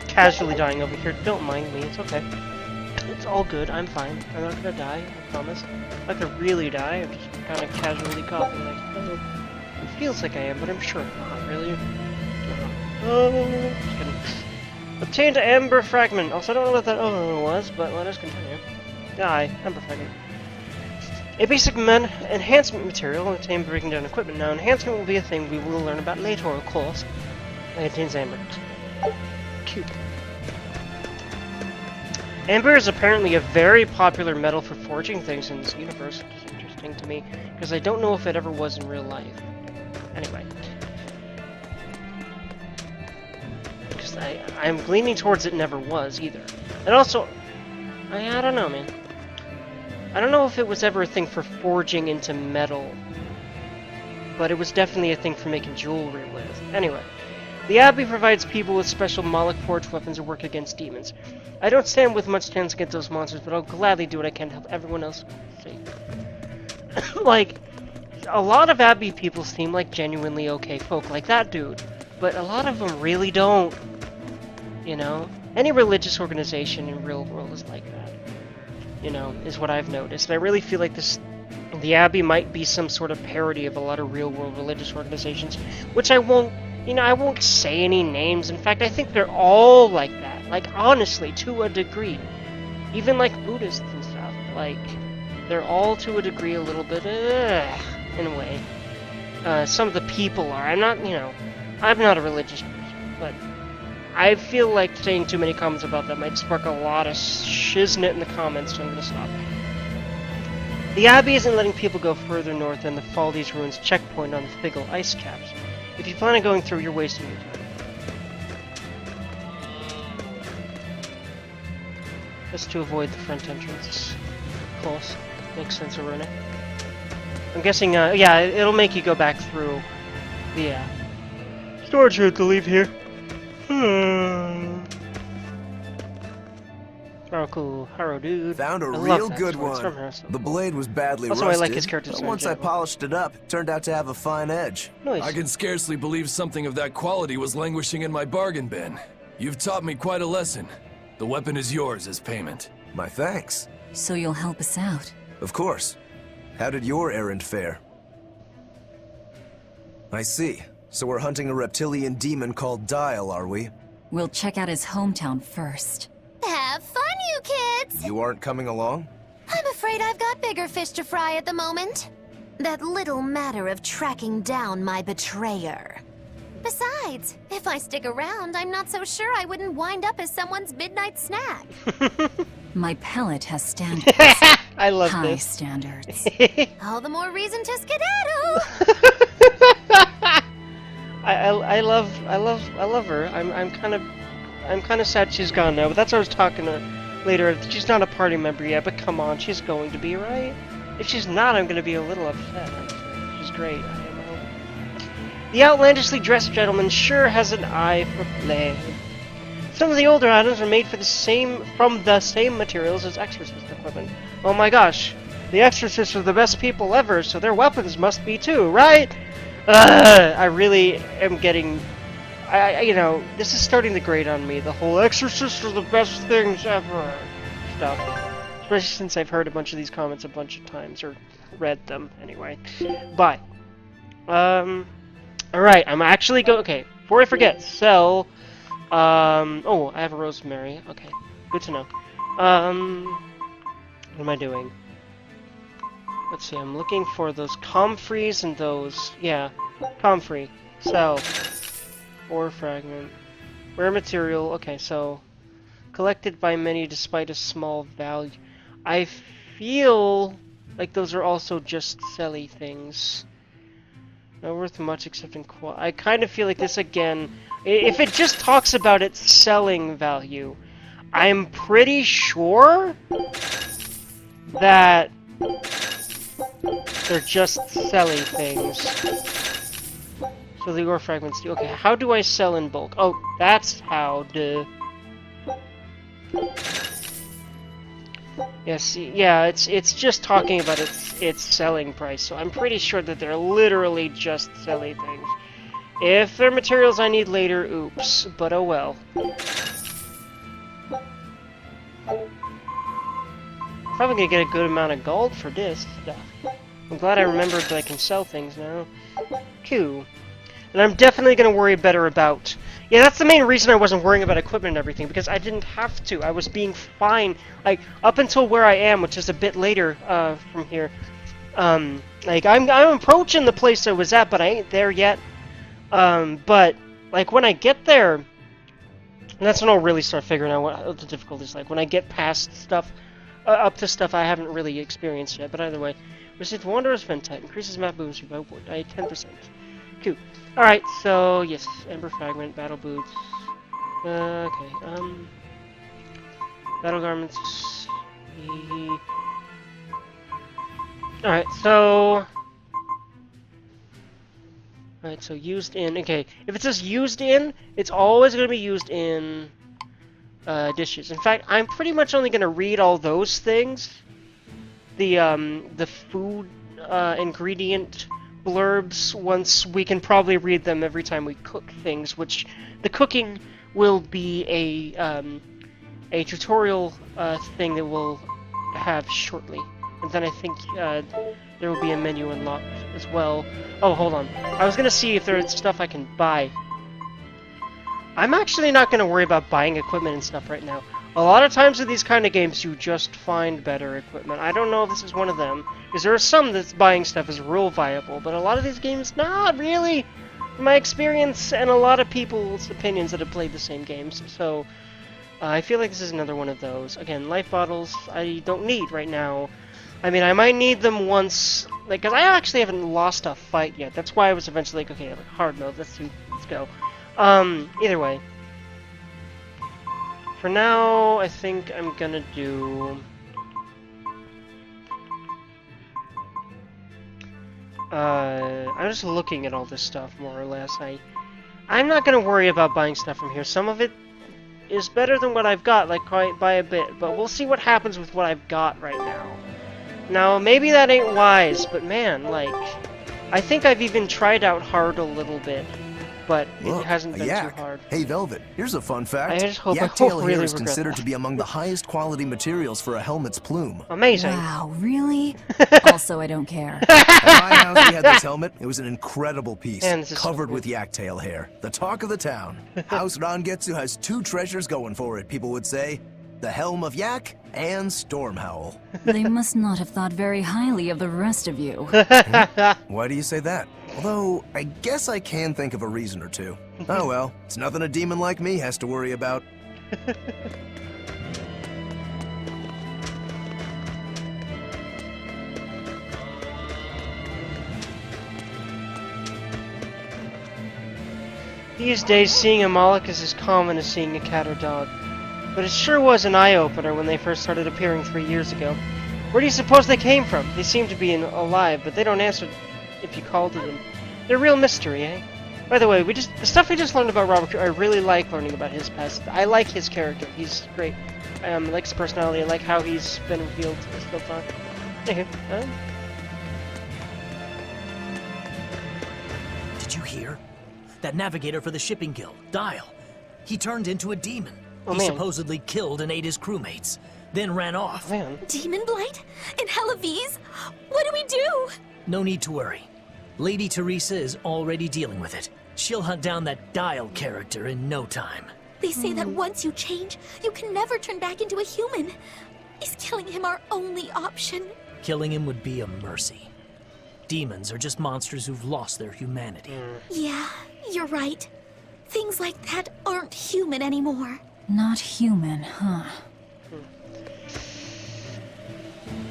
Casually dying over here. Don't mind me. It's okay. It's all good. I'm fine. I'm not gonna die. I promise. I'm not gonna really die. I'm just kind of casually coughing. Like, oh, it feels like I am, but I'm sure I'm not really. Oh, just kidding. Obtained Amber Fragment. Also, I don't know what that was, but let us continue. Die. Amber Fragment. A basic enhancement material obtained by breaking down equipment. Now, enhancement will be a thing we will learn about later, of course. It contains amber. Cute. Amber is apparently a very popular metal for forging things in this universe, which is interesting to me, because I don't know if it ever was in real life. Anyway. Because I'm leaning towards it never was, either. And also, I don't know, man. I don't know if it was ever a thing for forging into metal, but it was definitely a thing for making jewelry with. Anyway, the Abbey provides people with special Moloch forged weapons to work against demons. I don't stand with much chance against those monsters, but I'll gladly do what I can to help everyone else safe. Like, a lot of Abbey people seem like genuinely okay folk, like that dude, but a lot of them really don't. You know? Any religious organization in real world is like that. You know, is what I've noticed. And I really feel like the Abbey might be some sort of parody of a lot of real-world religious organizations, which I won't say any names. In fact, I think they're all like that. Like, honestly, to a degree. Even, like, Buddhists and stuff. Like, they're all, to a degree, a little bit, in a way. Some of the people are. I'm not a religious person, but I feel like saying too many comments about that might spark a lot of shiznit in the comments, so I'm gonna stop. The Abbey isn't letting people go further north than the Faldi's Ruins checkpoint on the Figgle ice caps. If you plan on going through, you're wasting your time. Just to avoid the front entrance. Of course. Makes sense, Aruna. I'm guessing, yeah, it'll make you go back through the, storage room to leave here. Oh, cool. Hello, dude. Found a real good one. The blade was badly rusted, I like his character but once I polished it up, it turned out to have a fine edge. Nice. I can scarcely believe something of that quality was languishing in my bargain bin. You've taught me quite a lesson. The weapon is yours as payment. My thanks. So you'll help us out? Of course. How did your errand fare? I see. So we're hunting a reptilian demon called Dial, are we? We'll check out his hometown first. Have fun, you kids! You aren't coming along? I'm afraid I've got bigger fish to fry at the moment. That little matter of tracking down my betrayer. Besides, if I stick around, I'm not so sure I wouldn't wind up as someone's midnight snack. My pellet has standards. I love High this. standards. All the more reason to skedaddle! I love her. I'm kind of sad she's gone now, but that's what I was talking to her later. She's not a party member yet, but come on, she's going to be, right? If she's not, I'm gonna be a little upset, honestly. She's great, I know. The outlandishly dressed gentleman sure has an eye for play. Some of the older items are made from the same materials as exorcist equipment. Oh my gosh, the exorcists are the best people ever, so their weapons must be too, right? I really am getting... you know, this is starting to grate on me, the whole exorcists are the best things ever stuff. Especially since I've heard a bunch of these comments a bunch of times, or read them, anyway. But, alright, I'm actually okay, before I forget, sell, oh, I have a rosemary, okay, good to know. What am I doing? Let's see, I'm looking for those comfreys and those, yeah, comfrey, sell, ore fragment, rare material, okay, so, collected by many despite a small value. I feel like those are also just selly things. Not worth much except in I kind of feel like this again, if it just talks about its selling value, I'm pretty sure that they're just selly things. So the ore fragments do. Okay, how do I sell in bulk? Oh, that's how to... Yes, yeah, it's just talking about its selling price, so I'm pretty sure that they're literally just selling things. If there are materials I need later, oops. But oh well. Probably gonna get a good amount of gold for this stuff. I'm glad I remembered that I can sell things now. Cool. And I'm definitely gonna worry better about... Yeah, that's the main reason I wasn't worrying about equipment and everything, because I didn't have to. I was being fine, like, up until where I am, which is a bit later, from here. Like, I'm approaching the place I was at, but I ain't there yet. But, like, when I get there, that's when I'll really start figuring out what the difficulty's like. When I get past stuff, up to stuff I haven't really experienced yet, but either way. Receive Wanderer's Vent type, increases map boost by 10%. Cool. Alright, so, yes, Ember Fragment, Battle Boots. Okay, Battle Garments. Alright, so... Alright, so used in... Okay, if it says used in, it's always going to be used in dishes. In fact, I'm pretty much only going to read all those things. The food ingredient blurbs, once we can probably read them every time we cook things, which the cooking will be a tutorial thing that we'll have shortly. And then I think there will be a menu unlocked as well. Oh, hold on. I was gonna see if there's stuff I can buy. I'm actually not gonna worry about buying equipment and stuff right now. A lot of times in these kind of games, you just find better equipment. I don't know if this is one of them, because there are some that buying stuff is real viable, but a lot of these games, not really. In my experience, and a lot of people's opinions that have played the same games, so I feel like this is another one of those. Again, life bottles I don't need right now. I mean, I might need them once, like, because I actually haven't lost a fight yet. That's why I was eventually like, okay, hard mode, let's go. Either way. For now, I think I'm gonna do... I'm just looking at all this stuff, more or less. I'm not gonna worry about buying stuff from here. Some of it is better than what I've got, like, quite by a bit. But we'll see what happens with what I've got right now. Now, maybe that ain't wise, but man, like... I think I've even tried out hard a little bit. But it hasn't been too hard. Hey, Velvet, here's a fun fact. I just hope Yak-tail hair really is considered to be among the highest quality materials for a helmet's plume. Amazing. Wow, really? Also, I don't care. At my house, we had this helmet. It was an incredible piece, covered with yak-tail hair. The talk of the town. House Rangetsu has two treasures going for it, people would say. The Helm of Yak and Stormhowl. They must not have thought very highly of the rest of you. Why do you say that? Although, I guess I can think of a reason or two. Oh well, it's nothing a demon like me has to worry about. These days, seeing a Moloch is as common as seeing a cat or dog. But it sure was an eye-opener when they first started appearing 3 years ago. Where do you suppose they came from? They seem to be alive, but they don't answer if you call to them. They're a real mystery, eh? By the way, the stuff we just learned about Robert, I really like learning about his past. I like his character. He's great. I like his personality. I like how he's been revealed so far. Anywho, Did you hear? That navigator for the shipping guild, Dial. He turned into a demon. He supposedly killed and ate his crewmates, then ran off. Man. Demon Blight? In Hellaweves? What do we do? No need to worry. Lady Teresa is already dealing with it. She'll hunt down that Dial character in no time. They say that once you change, you can never turn back into a human. Is killing him our only option? Killing him would be a mercy. Demons are just monsters who've lost their humanity. Yeah, you're right. Things like that aren't human anymore. Not human, huh?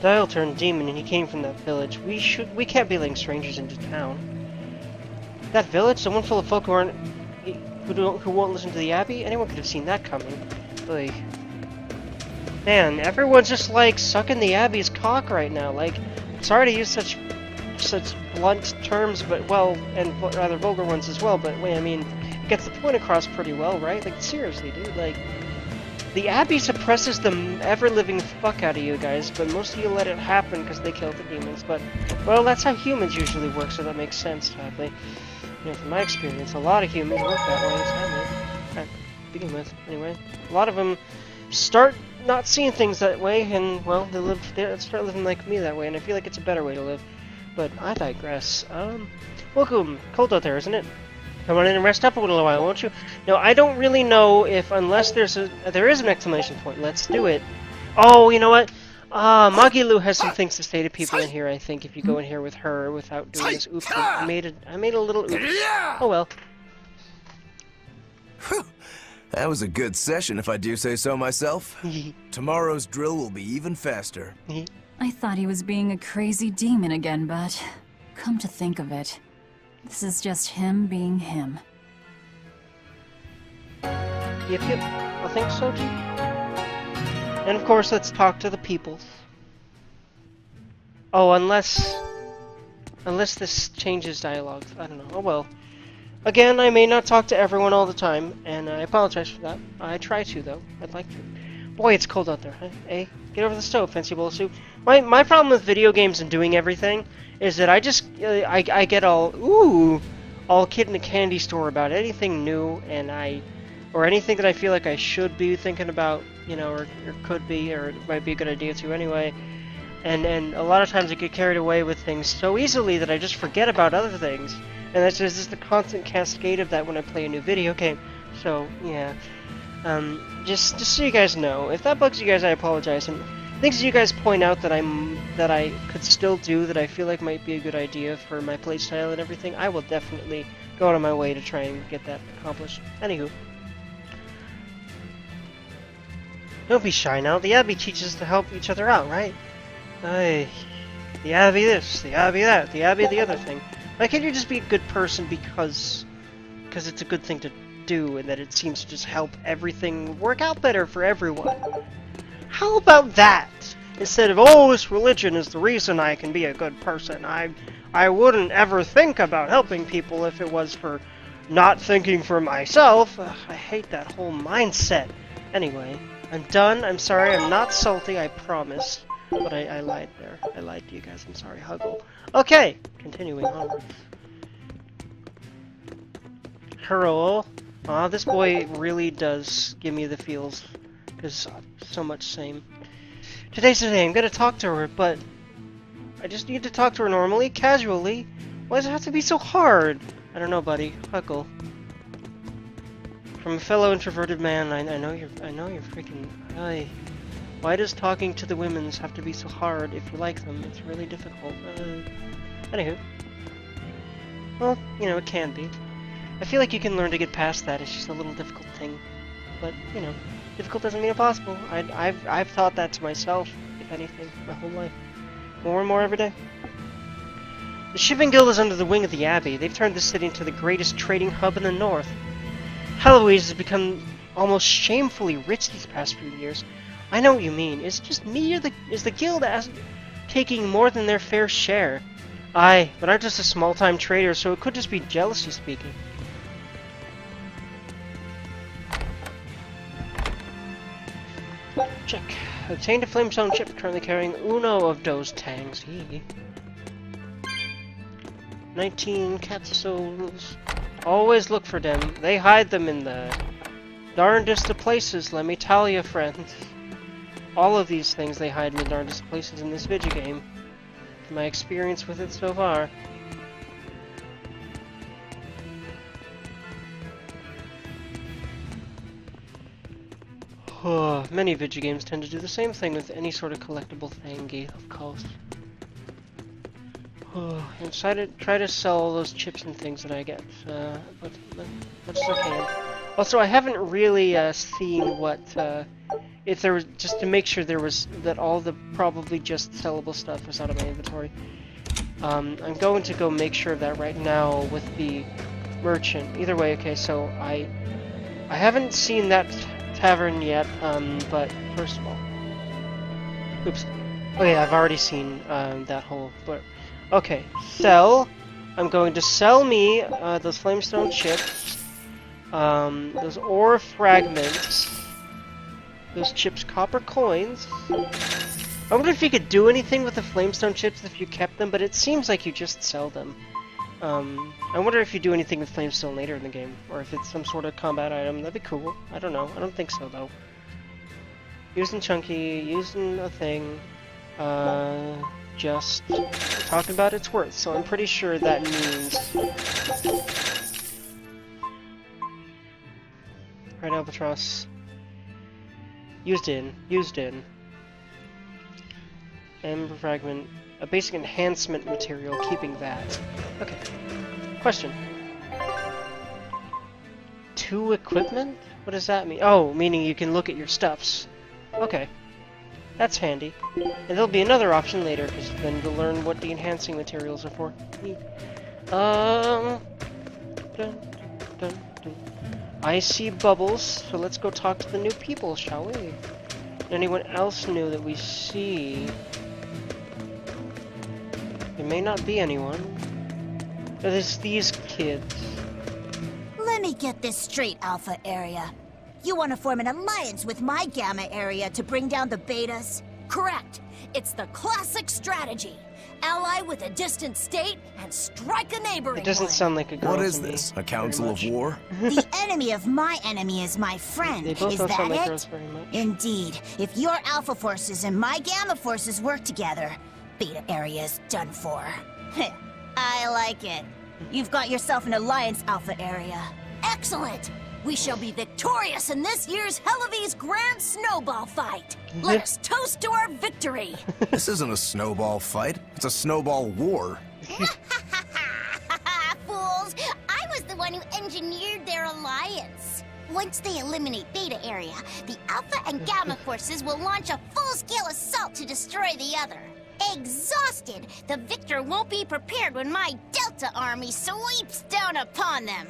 Dial turned demon and he came from that village. We can't be letting strangers into town. That village, the one full of folk who won't listen to the Abbey? Anyone could have seen that coming. Like, man, everyone's just like sucking the Abbey's cock right now. Like, sorry to use such blunt terms, but well, and rather vulgar ones as well. But wait, I mean, it gets the point across pretty well, right? Like, seriously, dude. Like, the Abbey suppresses the ever-living fuck out of you guys, but most of you let it happen because they killed the demons. But well, that's how humans usually work, so that makes sense, sadly. You know, from my experience, a lot of humans work that way, sadly. To begin with, anyway. A lot of them start not seeing things that way, and, well, they start living like me that way, and I feel like it's a better way to live. But I digress. Welcome. Cold out there, isn't it? Come on in and rest up a little while, won't you? No, I don't really know if, unless there is an exclamation point. Let's do it. Oh, you know what? Magilu has some things to say to people in here, I think, if you go in here with her without doing this oops. I made a little oops. Oh well. That was a good session, if I do say so myself. Tomorrow's drill will be even faster. I thought he was being a crazy demon again, but come to think of it, this is just him being him. Yep, I think so too. And of course, let's talk to the people. Oh, unless this changes dialogue. I don't know. Oh well. Again, I may not talk to everyone all the time, and I apologize for that. I try to, though. I'd like to. Boy, it's cold out there, huh? Hey, get over the stove, fancy bowl of soup. My problem with video games and doing everything is that I just I get all kid in a candy store about anything new, and or anything that I feel like I should be thinking about, you know, or could be, or it might be a good idea to anyway. And a lot of times I get carried away with things so easily that I just forget about other things. And that's just the constant cascade of that when I play a new video game. So, yeah. Just so you guys know, if that bugs you guys, I apologize. And things you guys point out that I could still do that I feel like might be a good idea for my playstyle and everything, I will definitely go out of my way to try and get that accomplished. Anywho. Don't be shy now. The Abbey teaches us to help each other out, right? Aye. The Abbey this, the Abbey that, the Abbey the other thing. Why can't you just be a good person because it's a good thing to do and that it seems to just help everything work out better for everyone? How about that? Instead of, oh, this religion is the reason I can be a good person. I wouldn't ever think about helping people if it was for not thinking for myself. Ugh, I hate that whole mindset. Anyway, I'm done. I'm sorry. I'm not salty, I promise. But I lied there. I lied to you guys. I'm sorry. Huggle. Okay, continuing on. Hurl. Aw, this boy really does give me the feels. Because so much same. Today's the day. I'm gonna talk to her, but I just need to talk to her normally, casually. Why does it have to be so hard? I don't know, buddy. Huckle. From a fellow introverted man, I know you're freaking. Why does talking to the women's have to be so hard if you like them? It's really difficult. Anywho. Well, you know, it can be. I feel like you can learn to get past that. It's just a little difficult thing. But, you know, difficult doesn't mean impossible. I've thought that to myself, if anything, my whole life. More and more every day. The shipping guild is under the wing of the Abbey. They've turned the city into the greatest trading hub in the north. Hellaweves has become almost shamefully rich these past few years. I know what you mean. Is it just me, or is the guild taking more than their fair share? Aye, but I'm just a small-time trader, so it could just be jealousy speaking. Check. Obtained a flamestone chip, currently carrying uno of those tangs. 19 capsules. Always look for them. They hide them in the darndest of places, let me tell you, friends. All of these things they hide in the darndest of places in this video game. From my experience with it so far. Many video games tend to do the same thing with any sort of collectible thingy, of course. And try to sell all those chips and things that I get, but much as I can. Also, I haven't really seen what if there was, just to make sure that all the probably just sellable stuff was out of my inventory. I'm going to go make sure of that right now with the merchant. Either way, okay. So I haven't seen that tavern yet, but first of all, oops. Oh yeah, I've already seen that whole. But okay, sell. I'm going to sell me those flamestone chips, those ore fragments, those chips copper coins. I wonder if you could do anything with the flamestone chips if you kept them, but it seems like you just sell them. I wonder if you do anything with Flamestone later in the game, or if it's some sort of combat item. That'd be cool. I don't know. I don't think so, though. Using Chunky, using a thing, just talking about its worth, so I'm pretty sure that means... Right, Albatross. Used in. Ember Fragment. A basic enhancement material, keeping that. Okay. Question. 2 equipment? What does that mean? Oh, meaning you can look at your stuffs. Okay. That's handy. And there'll be another option later, because then you'll learn what the enhancing materials are for. Dun, dun, dun. I see bubbles, so let's go talk to the new people, shall we? Anyone else new that we see? There may not be anyone. There's these kids. Let me get this straight, Alpha Area. You want to form an alliance with my Gamma Area to bring down the Betas? Correct. It's the classic strategy. Ally with a distant state and strike a neighboring It doesn't one. sound like a girl What to is me, this? A council very of much. war? The enemy of my enemy is my friend. They both Is don't that sound like it? girls very much. Indeed. If your Alpha forces and my Gamma forces work together, Beta Area's done for. I like it. You've got yourself an alliance, Alpha Area. Excellent. We shall be victorious in this year's Hellaweves Grand Snowball Fight. Let us toast to our victory. This isn't a snowball fight. It's a snowball war. Fools! I was the one who engineered their alliance. Once they eliminate Beta Area, the Alpha and Gamma forces will launch a full-scale assault to destroy the other. Exhausted, the victor won't be prepared when my Delta army sweeps down upon them.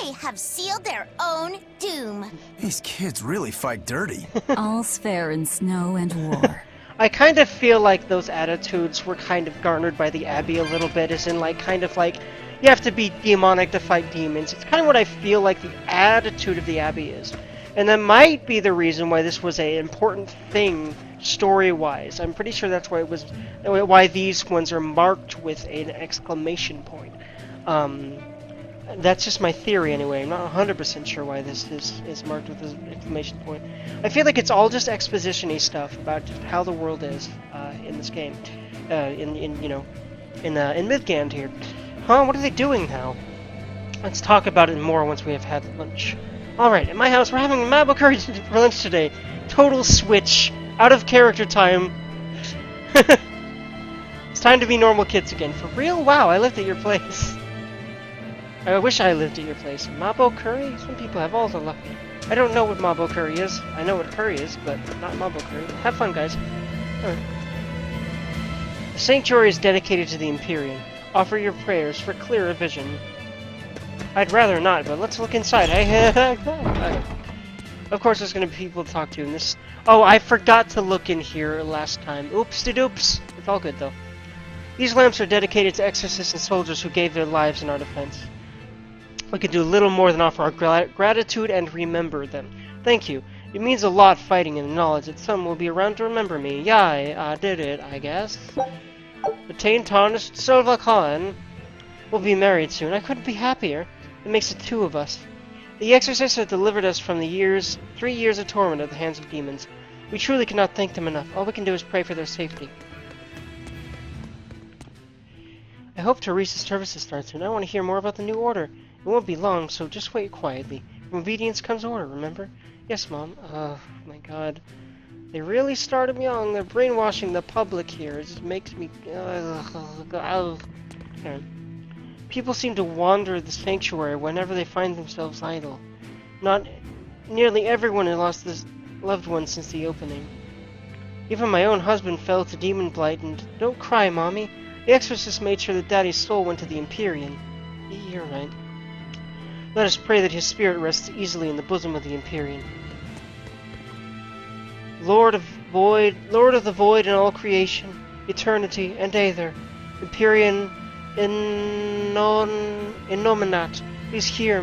They have sealed their own doom. These kids really fight dirty. All's fair in snow and war. I kind of feel like those attitudes were kind of garnered by the Abbey a little bit, as in like, kind of like, you have to be demonic to fight demons. It's kind of what I feel like the attitude of the Abbey is. And that might be the reason why this was an important thing story-wise. I'm pretty sure that's why it was, why these ones are marked with an exclamation point. That's just my theory anyway. I'm not 100% sure why this is marked with an exclamation point. I feel like it's all just exposition-y stuff about just how the world is in this game, in Midgand here. Huh? What are they doing now? Let's talk about it more once we have had lunch. All right, at my house we're having maple curry for lunch today. Total switch, out of character time. It's time to be normal kids again. For real? Wow, I lived at your place. I wish I lived at your place. Mabo curry? Some people have all the luck. I don't know what mabo curry is. I know what curry is, but not mabo curry. Have fun, guys. Alright. The sanctuary is dedicated to the Empyrean. Offer your prayers for clearer vision. I'd rather not, but let's look inside. Of course, there's going to be people to talk to in this. Oh, I forgot to look in here last time. Oops-de-doops. It's all good, though. These lamps are dedicated to exorcists and soldiers who gave their lives in our defense. We could do little more than offer our gratitude and remember them. Thank you. It means a lot fighting in the knowledge that some will be around to remember me. Yeah, I did it, I guess. Retain tarnished Silva Khan. We'll be married soon. I couldn't be happier. It makes it 2 of us. The exorcists have delivered us from the 3 years of torment at the hands of demons. We truly cannot thank them enough. All we can do is pray for their safety. I hope Teresa's services start soon. I want to hear more about the new order. It won't be long, so just wait quietly. From obedience comes order, remember? Yes, Mom. Oh, my God. They really started me on. They're brainwashing the public here. It just makes me... People seem to wander the sanctuary whenever they find themselves idle. Not nearly everyone has lost this loved one since the opening. Even my own husband fell to demon blight, and don't cry, Mommy. The exorcist made sure that Daddy's soul went to the Empyrean. You're right. Let us pray that his spirit rests easily in the bosom of the Empyrean. Lord of the void and all creation, eternity and Aether, Empyrean Innominat, please hear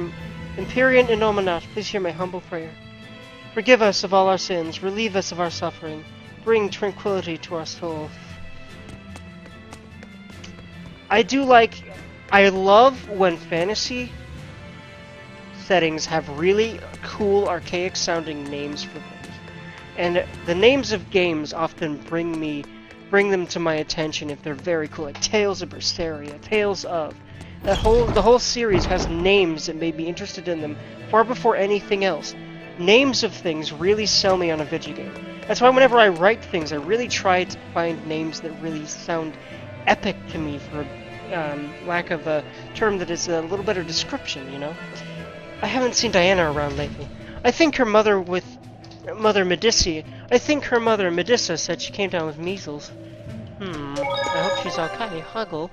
Empyrean Innominat, please hear my humble prayer. Forgive us of all our sins, relieve us of our suffering, bring tranquility to our souls. I do like I love when fantasy settings have really cool, archaic sounding names for things. And the names of games often bring them to my attention if they're very cool, like Tales of Berseria, Tales of. The whole series has names that made me interested in them far before anything else. Names of things really sell me on a video game. That's why whenever I write things, I really try to find names that really sound epic to me, for lack of a term that is a little better description, you know? I haven't seen Diana around lately. I think her mother Medissa said she came down with measles. I hope she's okay. Huggle.